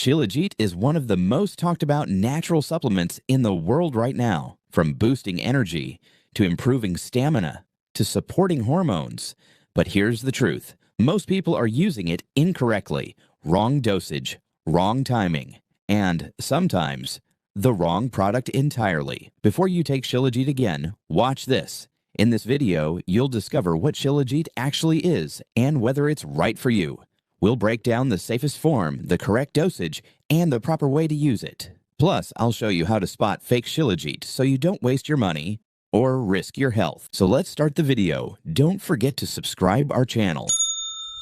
Shilajit is one of the most talked about natural supplements in the world right now, from boosting energy to improving stamina to supporting hormones. But here's the truth. Most people are using it incorrectly, wrong dosage, wrong timing, and sometimes the wrong product entirely. Before you take Shilajit again, watch this. In this video, you'll discover what Shilajit actually is and whether it's right for you. We'll break down the safest form, the correct dosage, and the proper way to use it. Plus, I'll show you how to spot fake Shilajit so you don't waste your money or risk your health. So let's start the video. Don't forget to subscribe our channel.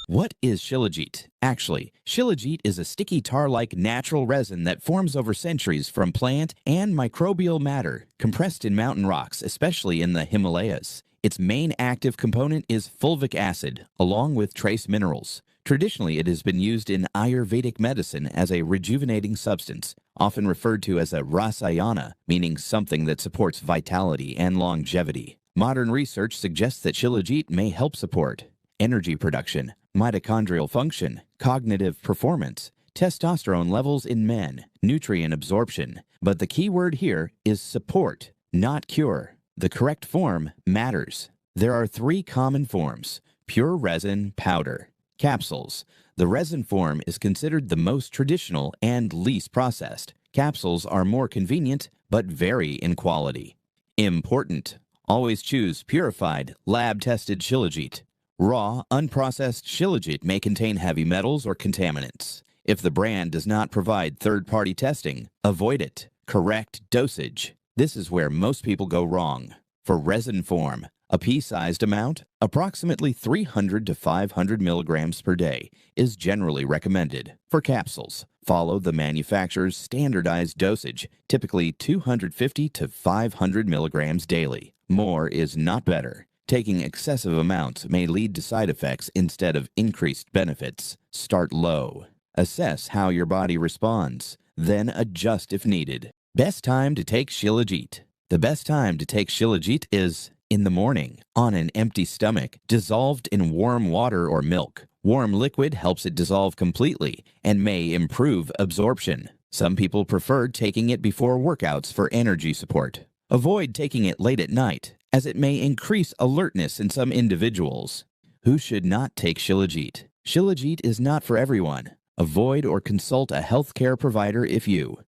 What is Shilajit? Actually, Shilajit is a sticky tar-like natural resin that forms over centuries from plant and microbial matter compressed in mountain rocks, especially in the Himalayas. Its main active component is fulvic acid, along with trace minerals. Traditionally, it has been used in Ayurvedic medicine as a rejuvenating substance, often referred to as a rasayana, meaning something that supports vitality and longevity. Modern research suggests that Shilajit may help support energy production, mitochondrial function, cognitive performance, testosterone levels in men, nutrient absorption. But the key word here is support, not cure. The correct form matters. There are three common forms: pure resin, powder, capsules. The resin form is considered the most traditional and least processed. Capsules are more convenient but vary in quality. Important: always choose purified, lab-tested Shilajit. Raw, unprocessed Shilajit may contain heavy metals or contaminants. If the brand does not provide third-party testing, avoid it. Correct dosage. This is where most people go wrong. For resin form, a pea-sized amount, approximately 300 to 500 milligrams per day, is generally recommended. For capsules, follow the manufacturer's standardized dosage, typically 250 to 500 milligrams daily. More is not better. Taking excessive amounts may lead to side effects instead of increased benefits. Start low. Assess how your body responds, then adjust if needed. Best time to take Shilajit. The best time to take Shilajit is in the morning, on an empty stomach, dissolved in warm water or milk. Warm liquid helps it dissolve completely and may improve absorption. Some people prefer taking it before workouts for energy support. Avoid taking it late at night, as it may increase alertness in some individuals. Who should not take Shilajit? Shilajit is not for everyone. Avoid or consult a healthcare provider if you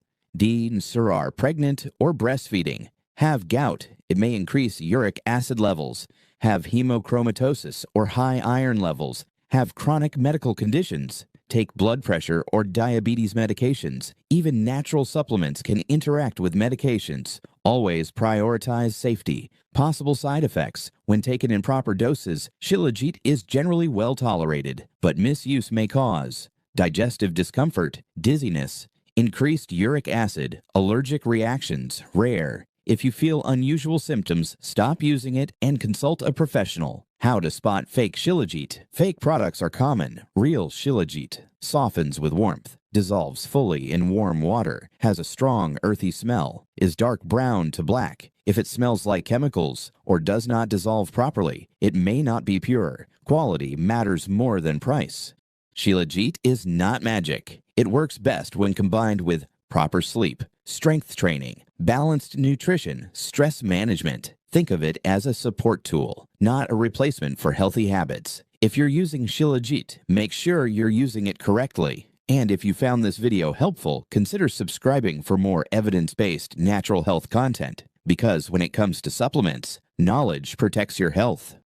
are pregnant or breastfeeding, have gout, it may increase uric acid levels, have hemochromatosis or high iron levels, have chronic medical conditions, take blood pressure or diabetes medications. Even natural supplements can interact with medications. Always prioritize safety. Possible side effects. When taken in proper doses, Shilajit is generally well tolerated, but misuse may cause digestive discomfort, dizziness, increased uric acid, allergic reactions, rare. If you feel unusual symptoms, stop using it and consult a professional. How to spot fake Shilajit. Fake products are common. Real Shilajit softens with warmth, dissolves fully in warm water, has a strong earthy smell, is dark brown to black. If it smells like chemicals or does not dissolve properly, it may not be pure. Quality matters more than price. Shilajit is not magic. It works best when combined with proper sleep, strength training, balanced nutrition, stress management. Think of it as a support tool, not a replacement for healthy habits. If you're using Shilajit, make sure you're using it correctly. And if you found this video helpful, consider subscribing for more evidence-based natural health content. Because when it comes to supplements, knowledge protects your health.